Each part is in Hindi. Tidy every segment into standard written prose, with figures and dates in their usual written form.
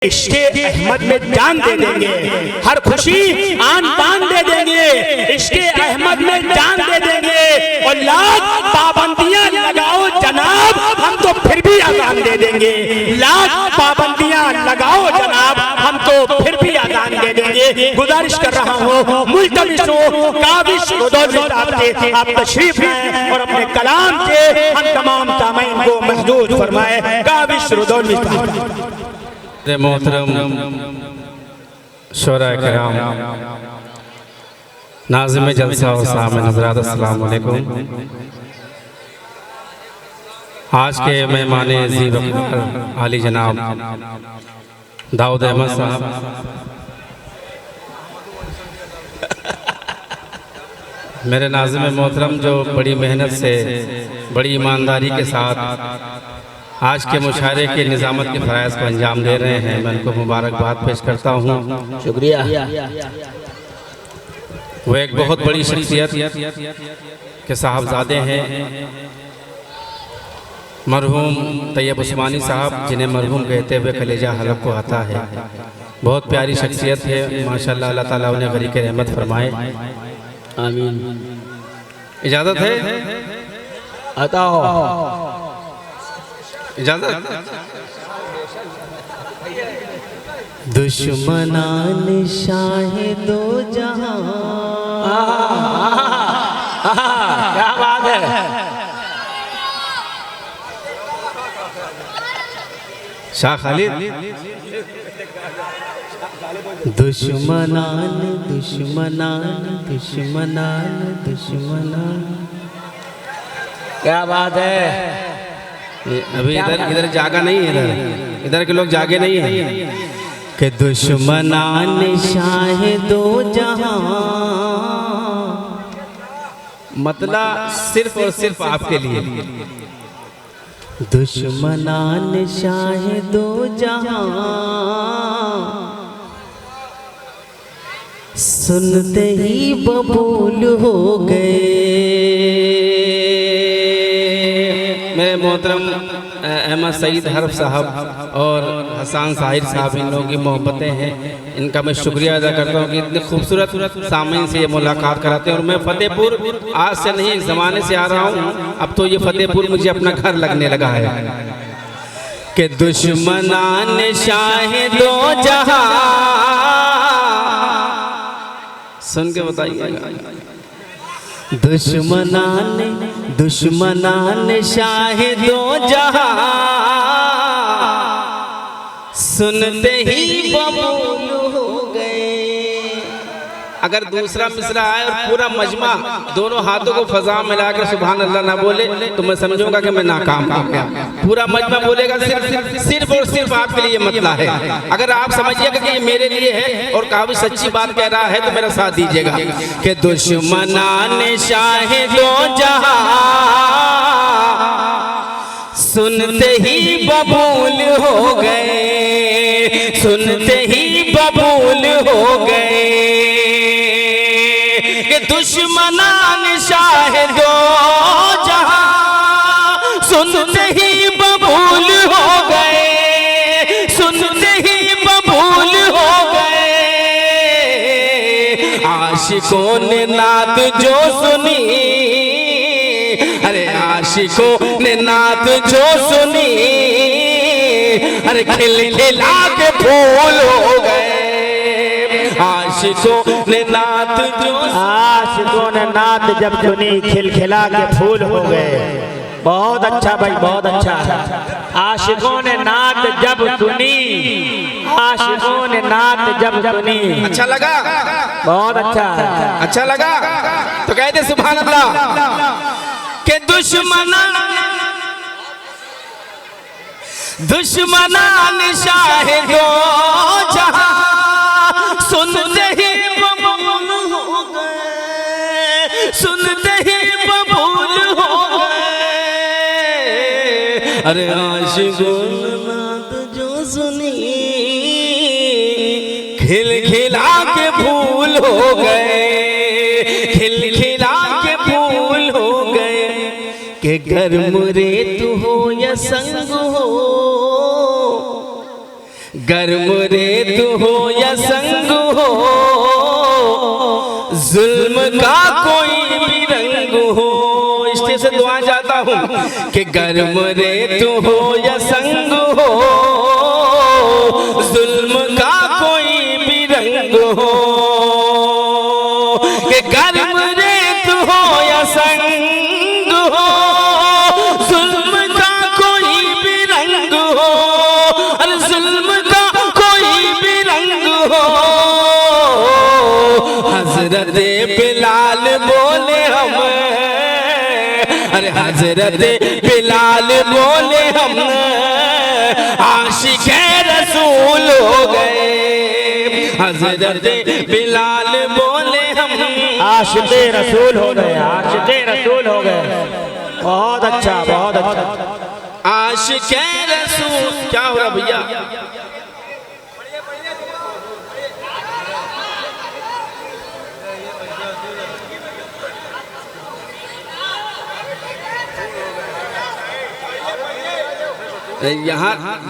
इश्क़े अहमद में जान दे देंगे, हर खुशी आन बान दे देंगे, इश्क़े अहमद में जान दे देंगे। और लाख पाबंदियां लगाओ जनाब, हम तो फिर भी आज़ान दे देंगे। लाख पाबंदियां लगाओ जनाब, हम तो फिर भी आज़ान दे देंगे। गुजारिश कर रहा हूँ मुल्तमिस हूँ काबिश रुदौली साहब से आप तशरीफ लाएं और अपने कलाम से हम तमाम सामीन को महदूद फरमाएं। काबिश रुदौली साहब। मोहतरम शोरा किराम, नाज़िम जलसा और सामीन हज़रात, अस्सलाम वालेकुम। आज के मेहमान अज़ीज़ वक़्त आली जनाब दाऊद अहमद साहब, मेरे नाज़िम मोहतरम जो बड़ी मेहनत से बड़ी ईमानदारी के साथ आज के मुशायरे के निज़ामत के फ़राइज़ को अंजाम दे रहे हैं, मैं उनको मुबारकबाद पेश करता हूँ। शुक्रिया। वो एक बहुत बड़ी शख्सियत के साहबजादे हैं, मरहूम तैयब उस्मानी साहब, जिन्हें मरहूम कहते हुए कलेजा हलक को आता है। बहुत प्यारी शख्सियत है माशाअल्लाह, अल्लाह ताला उन्हें गरीक़ रहमत फरमाए, आमीन। इजाज़त है, अता हो इजाज़त। दुश्मनान शाहिदो जहां, क्या बात है। शाह खालिद। दुश्मनान दुश्मनान दुश्मनान दुश्मनान, क्या बात है। अभी इधर जागा नहीं है, इधर के लोग जागे नहीं हैं कि दुश्मनान शाहिदो जहां, मतलब सिर्फ और सिर्फ आपके लिए। दुश्मनान शाहिदो जहां, सुनते ही बबूल हो गए। मेरे मोहतरम अहमद सईद हरफ साहब और हसन साहिर साहब, इन लोगों की मोहब्बतें हैं, इनका मैं शुक्रिया अदा करता हूँ कि इतने खूबसूरत सामीन से ये मुलाकात कराते हैं। और मैं फतेहपुर आज से नहीं, एक ज़माने से आ रहा हूँ, अब तो ये फतेहपुर मुझे अपना घर लगने लगा है। कि दुश्मनान शाहिदो जहां, सुन के बताइएगा। दुश्मनान दुश्मनान शाहिदो जहां, सुनते ही बबूल हो गए। अगर दूसरा मिसरा आए और पूरा मजमा दोनों हाथों को फजा मिलाकर सुभान अल्लाह ना बोले तो मैं समझूंगा कि मैं नाकाम हो गया। पूरा मजमा बोलेगा सिर्फ और सिर्फ आपके लिए मतला है। अगर आप समझिएगा कि ये मेरे लिए है और काफी सच्ची बात कह रहा है तो मेरा साथ दीजिएगा। कि दुश्मनान शाहिदो जहां, सुनते ही बबूल हो गए, सुनते ही बबूल हो गए। कि दुश्मनान शाहिदो जहां, सुनते ही बबूल हो गए, सुनते ही बबूल हो गए। आशिकों ने नात जो सुनी, अरे आशिकों ने नात जो सुनी, अरे खिलखिला के फूल हो गए। आशिकों ने नात जो, आशिकों ने नात जब सुनी, खिलखिला के फूल हो गए। बहुत अच्छा भाई, बहुत अच्छा। आशिकों ने नात जब सुनी, आशिकों ने नात जब सुनी। अच्छा लगा, बहुत अच्छा, अच्छा लगा तो कहते सुभान अल्लाह। के दुश्मनान शाहिदो जहां, सुनते ही बबूल हो गए, सुनते ही बबूल हो गए। अरे आशिकों ने नात जो सुनी, खिलखिला के फूल हो गए, खिलखिला के फूल हो गए। के गर्म रेत हो या संग हो, गर्म रेत हो या संग हो, जुल्म का कोई भी रंग हो। स्टेज से दुआ जाता हूँ कि गर्म रेत हो या संग हो, जुल्म का कोई भी रंग हो। कि गर्म रेत हो या संग हो, जुल्म का कोई भी रंग हो, अरे जुल्म का कोई भी रंग हो। हजरत बिलाल बोले हम, अरे हजरत बिलाल बोले हम आशिक रसूल हो गए। हजरत बिलाल बोले हम आशिक रसूल हो गए, आशिक रसूल हो गए। बहुत अच्छा, बहुत अच्छा। आशिक रसूल। क्या हो रहा भैया?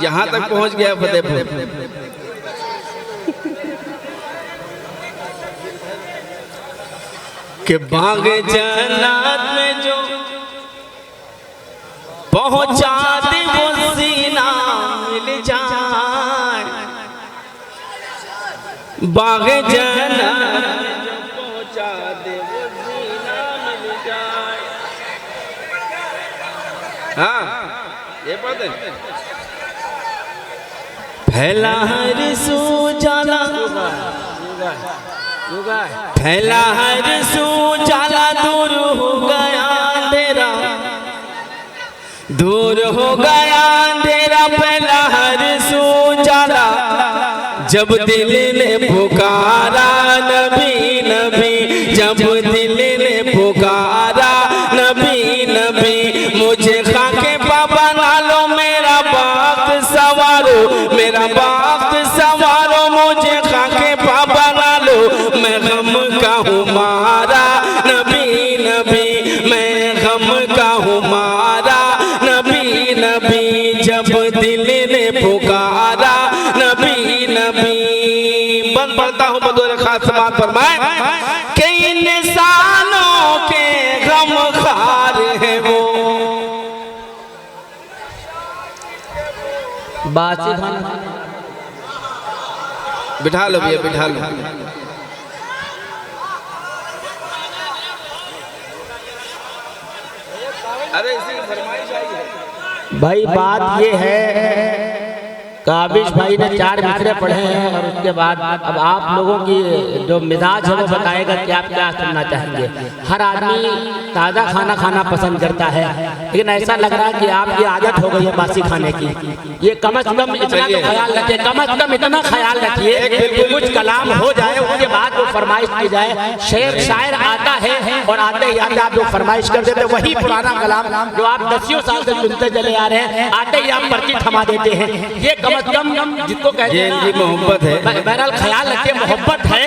यहाँ तक पहुँच गया फतेहपुर। के बाग जन्नत में जो पहुँचा दे वो सीना मिल जाए। बाग जन्नत में जो पहुँचा दे वो सीना मिल जाए। हाँ ये बात है। फैला हर सू जाला, फैला हर सू जाला, दूर हो गया अंधेरा, दूर हो गया अंधेरा। फैला हर सू जाला, जब दिल ने पुकारा नबी नबी, जब दिल ने पुकारा नबी नबी। मुझे खाके बाबा नालो, मेरा वक्त सवारो, मेरा वक्त सवारो। मुझे खाके बाबा नालो, मैं गम का हूँ मारा नबी नबी, मैं गम का हूँ मारा नबी नबी। जब दिल ने पुकारा नबी नबी। बंद पढ़ता हूँ बदौर खास समात फरमाए कि इंसानों के गम खार है वो। बासी खाना बिठा लो भैया, बिठा लो। अरे इसी की फरमाइश आई है भाई। बात ये है, काबिश भाई ने 4 मिसरे पढ़े हैं और उसके बाद अब आप लोगों की जो मिजाज है वो बताएगा कि आप क्या सुनना चाहेंगे। हर आदमी ताज़ा खाना खाना पसंद करता है, लेकिन ऐसा लग रहा है कि आपकी आदत हो गई है बासी खाने की। ये कम से कम इतना तो ख्याल रखिए, कम से कम इतना ख्याल रखिए कि कुछ कलाम हो जाए, उसके बाद वो फरमाइश की जाए। शेर शायर आता है और आते ही आते आप जो फरमाइश कर देते वही पुराना कलाम जो आप 10 साल से सुनते चले आ रहे हैं, आते ही आप पर्ची थमा देते हैं। ये कम से कम जिसको कहते हैं मोहब्बत है। बहरहाल ख्याल रखिए, मोहब्बत है,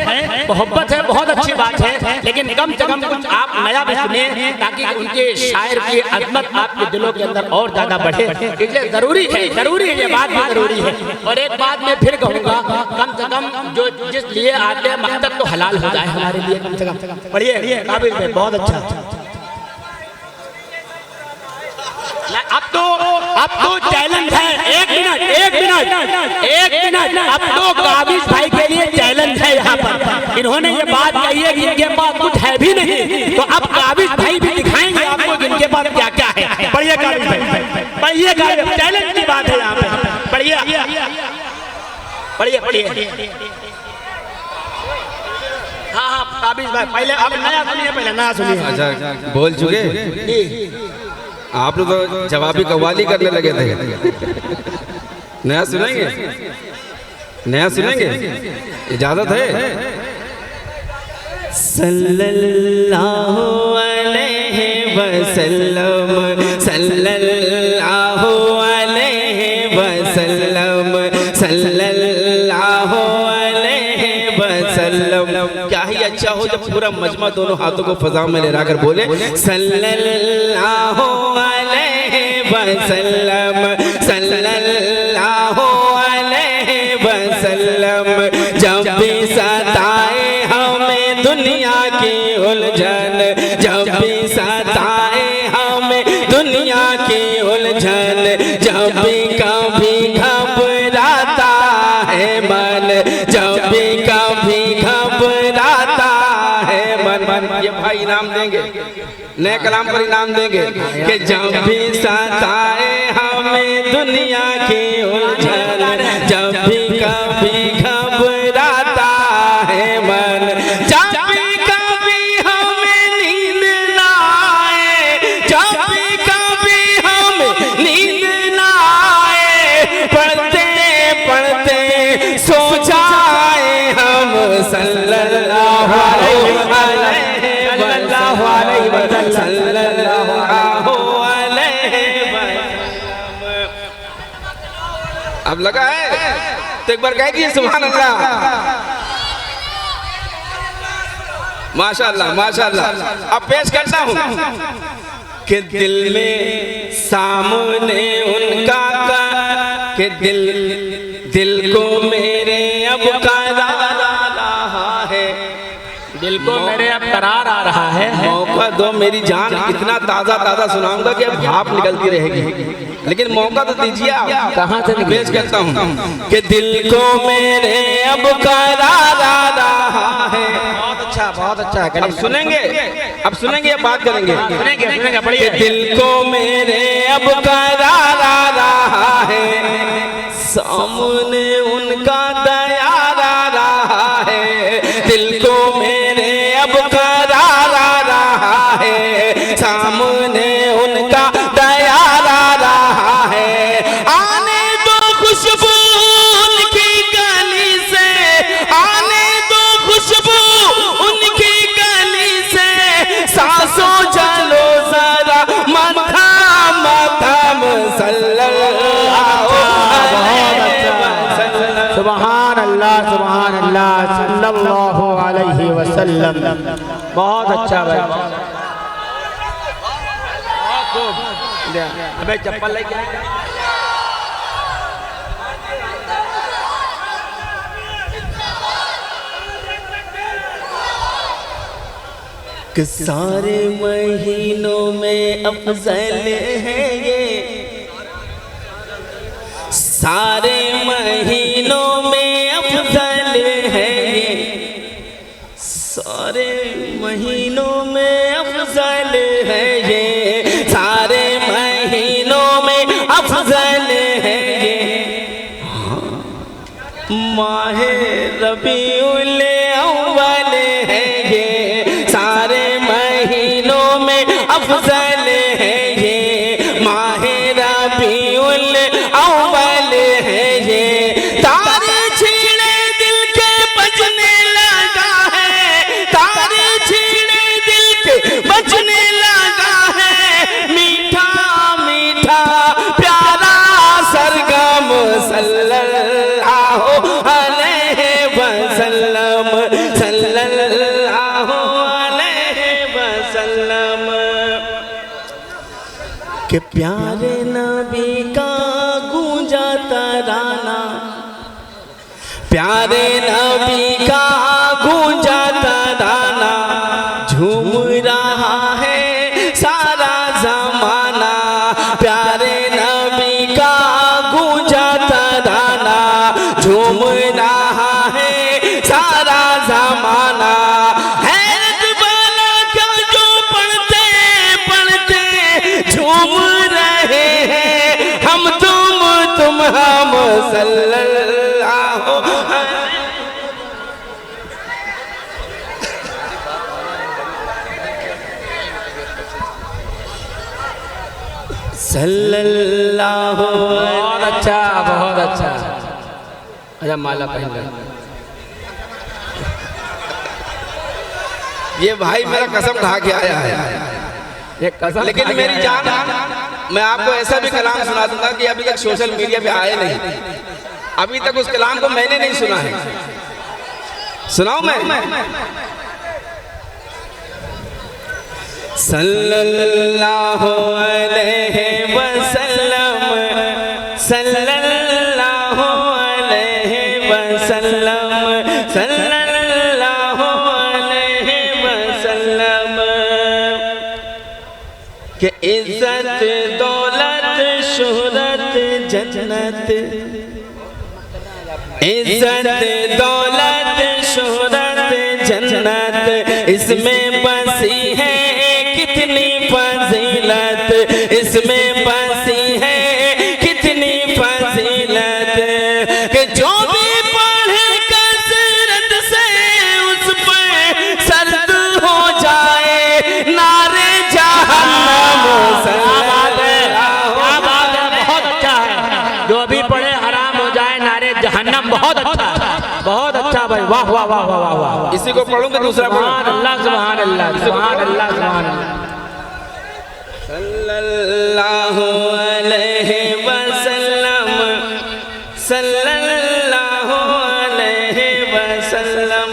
मोहब्बत है, बहुत अच्छी बात है, लेकिन कम से कम कुछ आप नया भी सुने ताकि उनके शायर की अजमत आपके दिलों के अंदर और ज्यादा बढ़े। इसलिए जरूरी है, जरूरी है, ये बात भी जरूरी है। और एक बात मैं फिर कहूँगा, कम से कम जो जिस लिए आते हैं मकसद तो हलाल हो जाए हमारे लिए। कम से कम पढ़िए काबिल भाई, बहुत अच्छा। अब तो चैलेंज है। एक मिनट अब तो काबिश भाई के लिए चैलेंज है यहाँ पर। इन्होंने ये बात कही है कि इनके पास कुछ है भी नहीं, तो अब काबिश भाई भी दिखाएंगे आपको कि इनके पास क्या क्या है। पढ़िए काबिश भाई, पढ़िए, चैलेंज की बात है यहाँ पे। पढ़िए पढ़िए पढ़िए। हाँ काबिश भाई, पहले अब नया सुनिए, पहले नया सुनिए। अच्छा बोल चुके आप लोग, तो जवाबी कव्वाली करने लगे थे। नया सुनेंगे, नया सुनेंगे, इजाजत है। सल्लल्लाहु अलैहि वसल्लम, सल्लल्लाहु अलैहि वसल्लम, सल्लल्लाहु अलैहि वसल्लम। क्या ही अच्छा हो जब पूरा मजमा दोनों हाथों को फजा में लहरा कर बोले सल्लल्लाहु अलैहि वसल्लम, सल्लल्लाहु अलैहि वसल्लम। जब भी सताए हमें दुनिया की उलझन, जब भी सताए हमें दुनिया की उलझन, जब भी कभी घबराता है मन, जब भी कभी घबराता है मन। ये भाई इनाम देंगे, नए कलाम पर इनाम देंगे कि जब भी सताए हमें दुनिया की उलझन, जब भी कभी घबराता है मन, जब भी कभी हमें नींद ना आए, जब भी कभी हमें नींद ना आए, पढ़ते पढ़ते सो जाए हम सल्लल्लाहु अलैहि वसल्लम। अब लगा है तो एक बार कह दीजिए सुभान अल्लाह। माशाअल्लाह माशाअल्लाह। अब पेश करता हूँ कि दिल में सामने उनका कि दिल को मेरे अब करार रहा है, दिल को मेरे अब करार आ रहा है। मौका दो मेरी जान, इतना ताजा ताजा सुनाऊंगा कि अब भाप निकलती रहेगी, लेकिन मौका तो दीजिए आप। कहाँ से पेश करता हूँ कि दिल को मेरे अब करार आ रहा है। बहुत अच्छा है। अब सुनेंगे, अब सुनेंगे, अब बात करेंगे। सुनेंगे बढ़िया। कि दिल को मेरे अब करार आ रहा है, सामने उनका दयार आ रहा है। दिल को मेरे अब करार आ रहा है, सामने उनका दयार आ रहा है। आने दो खुशबू उनकी गली से, आने दो खुशबू उनकी गली से, सांसों चलो जरा मथम मथम सल्लल्लाहु अलैहि वसल्लम। सुभान अल्लाह सल्लल्लाहु अलैहि वसल्लम। बहुत अच्छा भाई। अबे चप्पल लेके कि सारे महीनों में अफजल है ये, सारे महीनों में अफजल है ये, सारे महीनों में अफजल है ये, सारे महीनों में अफजल है ये। माहे रबीउल अव्वल है ये, सारे महीनों में अफजल है ये। माहे रबीउल अव्वल है ये। तारे छीने दिल के बजने लगा है, तारे छीने दिल के बजने लगा है। मीठा मीठा प्यारा सरगम सल्लल्लाहु अलैहि वसल्लम, सल्लल्लाहु अलैहि वसल्लम। के प्यारे नबी का गूंजा तराना, प्यारे नबी का गूंजा तराना, झूम रहा है सारा जमाना। प्यारे नबी का गूंजा तराना, झूम रहा है सारा जमाना। हैरत वाला क्या जो पढ़ते पढ़ते झूम रहे हैं, हम तुम हम सल्लल्लाहु सल्लल्लाहु। बहुत अच्छा बहुत अच्छा। अच्छा माला पहन ले। ये भाई मेरा कसम खा के आया है, ये कसम। लेकिन मेरी जान, मैं आपको ऐसा भी कलाम सुना दूंगा कि अभी तक सोशल मीडिया पे आए नहीं, अभी तक उस कलाम को मैंने नहीं सुना है। सुनाऊं मैं? सल्लल्लाहु अलैहि वसल्लम, सल्लल्लाहु अलैहि वसल्लम। वसल्लम सल्लल्लाहु अलैहि वसल्लम के इज्जत दौलत शोहरत जन्नत, इज्जत दौलत शोहरत जन्नत, इसमें बसी है कितनी फजीलत, इसमें बसी है कितनी फजीलत, कि जो भी पढ़े कसरत से उस पर सर्द हो जाए नारे जहन्नम। बहुत अच्छा है, जो भी पढ़े हराम हो जाए नारे जहन्नम। बहुत अच्छा, बहुत अच्छा भाई, वाह वाह वाह वाह वाह वाह। इसी को पढ़ूंगा, दूसरा सुभान अल्लाह सुभान अल्लाह सुभान अल्लाह सुभान अल्लाह। सल्लल्लाहु अलैहि वसल्लम सल्लल्लाहु अलैहि वसल्लम।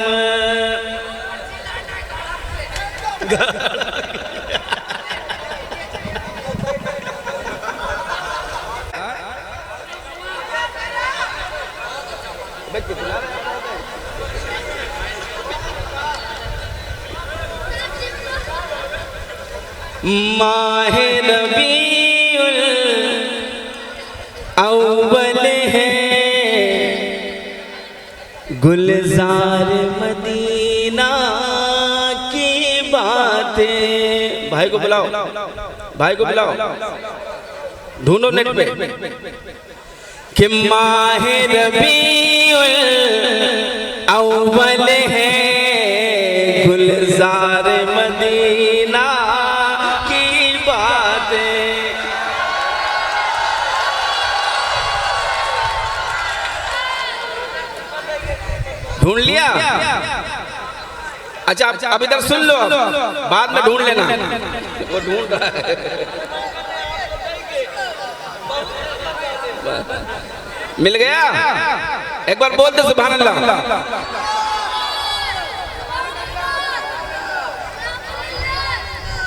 माहे रबीउल अव्वल है, गुलजार मदीना की बातें। भाई को बुलाओ, भाई को बुलाओ, ढूंढो नेट पे कि माहे रबीउल अव्वल है, गुलजार मदीना की बातें। ढूंढ लिया? अच्छा अब इधर सुन लो, बाद में ढूंढ लेना। वो ढूंढ रहा है। मिल गया? एक बार बोल दे सुभान अल्लाह।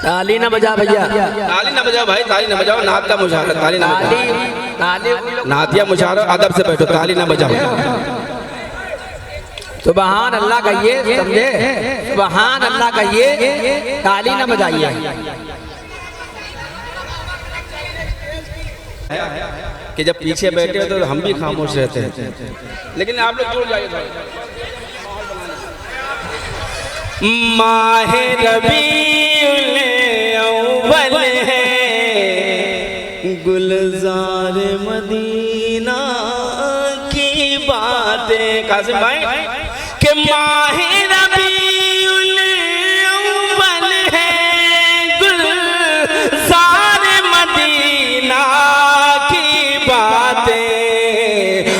ताली ना बजा भैया, ताली ना बजाओ भाई, ताली ना बजाओ, नात का मुशायरा, ताली ना बजाओ, नातिया मुशायरा, अदब से बैठो, ताली ना बजाओ। सुभान अल्लाह कहिए, समझे? सुभान अल्लाह कहिए, ताली ना बजाइए। कि जब पीछे बैठे हो तो हम भी खामोश रहते हैं, लेकिन आप लोग जुड़ जाइए। माहे रबीउल अव्वल है, गुलजार मदीना की बातें। कासिम भाई कि माहे रबीउल अव्वल है, गुलजार मदीना की बातें।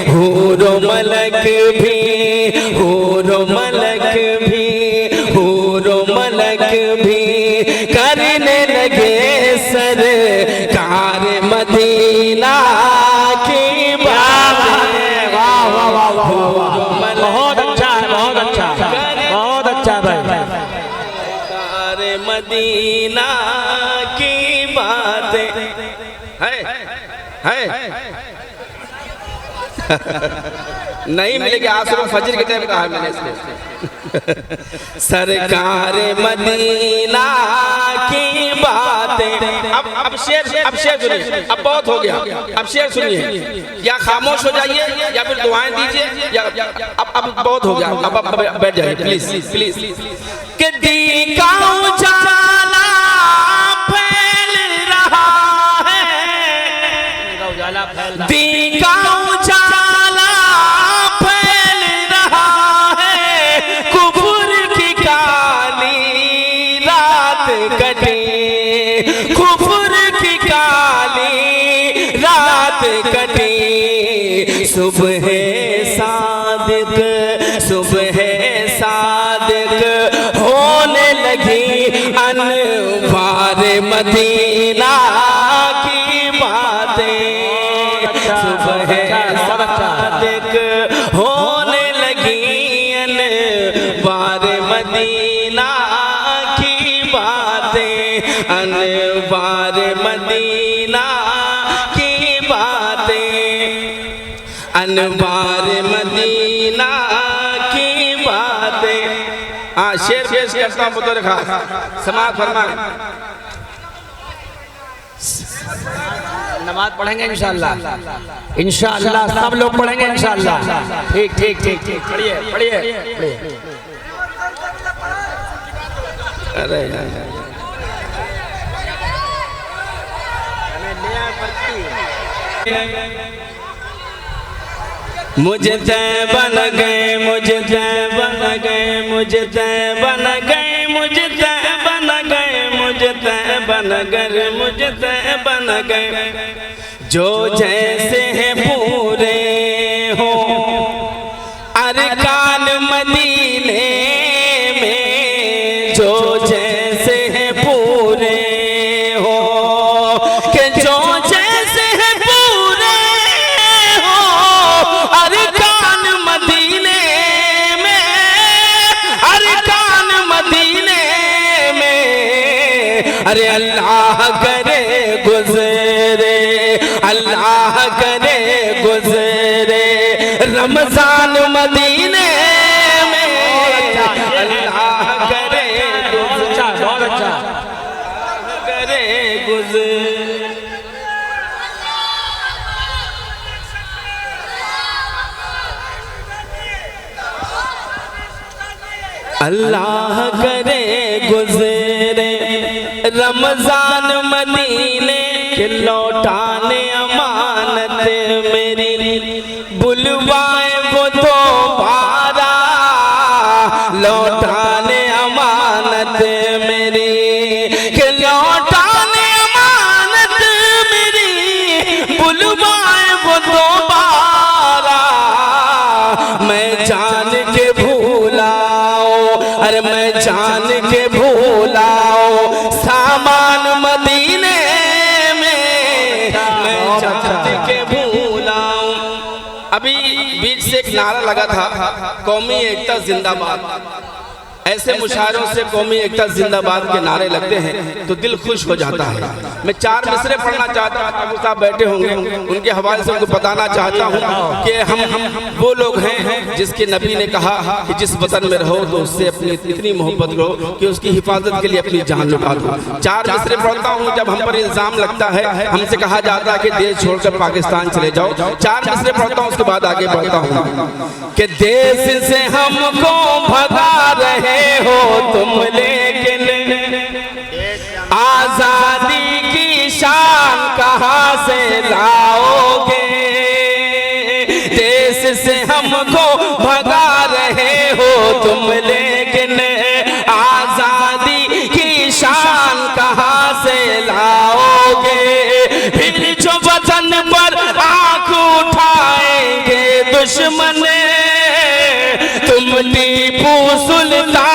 हूरो मलक भी, हूरो मलक भी, हूरो मलक भी करने लगे सरकार मदीना की बातें। वाह वाह वाह वाह वाह, बहुत अच्छा है, बहुत अच्छा, बहुत अच्छा भाई। सरकार मदीना की बातें है नहीं मिलेगी। आसुर फजर के टाइम कहा मैंने इसलिए। सरकार मदीना की बातें। अब शेर सुनिए, अब बहुत हो गया, अब शेर सुनिए। या खामोश हो जाइए या फिर दुआएं दीजिए, या अब बहुत हो गया, अब बैठ जाइए प्लीज प्लीज। कि दी का उजाला फैल रहा है, दी का उजाला फैल रहा है, कुफर की काली रात कटे, कुफर की काली रात कटे। सुबह सादिक, सुबह सादिक होने लगी अनवार मदीना की बातें। सुबह सादिक होने लगी अनवार मदीना की बातें, अनवार मदीना की बातें, अनवार मदीना हाँ शेर पेश करता हूँ बतौर खास, समाज फरमा। नमाज पढ़ेंगे इंशाअल्लाह, इंशाअल्लाह सब लोग पढ़ेंगे इंशाअल्लाह। ठीक ठीक ठीक ठीक, पढ़िए पढ़िए पढ़िए। अरे मुझे तय बन गए, मुझे तय बन गए, मुझे तय बन गए, मुझे तय बन गए, मुझे तय बन गए, मुझे तय बन गए, जो जैसे हैं पूरे हो अरकान मदीने में, जो जैसे हैं पूरे हो, कि जो जैसे हैं पूरे हो अरकान मदीने में, अरकान मदीने में। अरे अल्लाह करे गुजरे, अल्लाह करे गुजरे रमजान मदीने में, अल्लाह करे गुजरे, बहुत अच्छा करे गुजरे। अल्लाह करे गुजरे रमजान मदीने के, लौटाने अमानत मेरी बुलवाए वो दोबारा, लौटाने अमानत मेरी के, लौटाने अमानत मेरी बुलवाए वो दोबारा। मैं जान के भूलाओ, अरे मैं जान के भूलाओ सामान मदीने में, मैं जान के भूलाओ। अभी बीच से एक नारा लगा था, कौमी एकता जिंदाबाद। ऐसे मुशायरों से कौमी एकता जिंदाबाद के नारे लगते हैं तो दिल खुश हो जाता है। मैं 4 मिसरे पढ़ना चाहता हूँ, ठाकुर साहब बैठे होंगे, उनके हवाले से उनको बताना चाहता हूँ कि हम वो लोग हैं जिसके नबी ने कहा कि जिस वतन में रहो तो उससे अपनी इतनी मोहब्बत करो कि उसकी हिफाजत के लिए अपनी जान लुटा दो। 4 मिसरे पढ़ता हूँ। जब हम पर इल्जाम लगता है, हमसे कहा जाता है कि देश छोड़कर पाकिस्तान चले जाओ, 4 मिसरे पढ़ता हूँ, उसके बाद आगे बढ़ता हूँ कि देश से हमको भगा रहे हो तुम, लेकिन आजादी की शान कहाँ से लाओगे। देश से हमको भगा रहे हो तुम, लेकिन आजादी की शान कहाँ से लाओगे। फिर जो वतन पर आंख उठाएंगे दुश्मन, तुम टीपू सुल्तान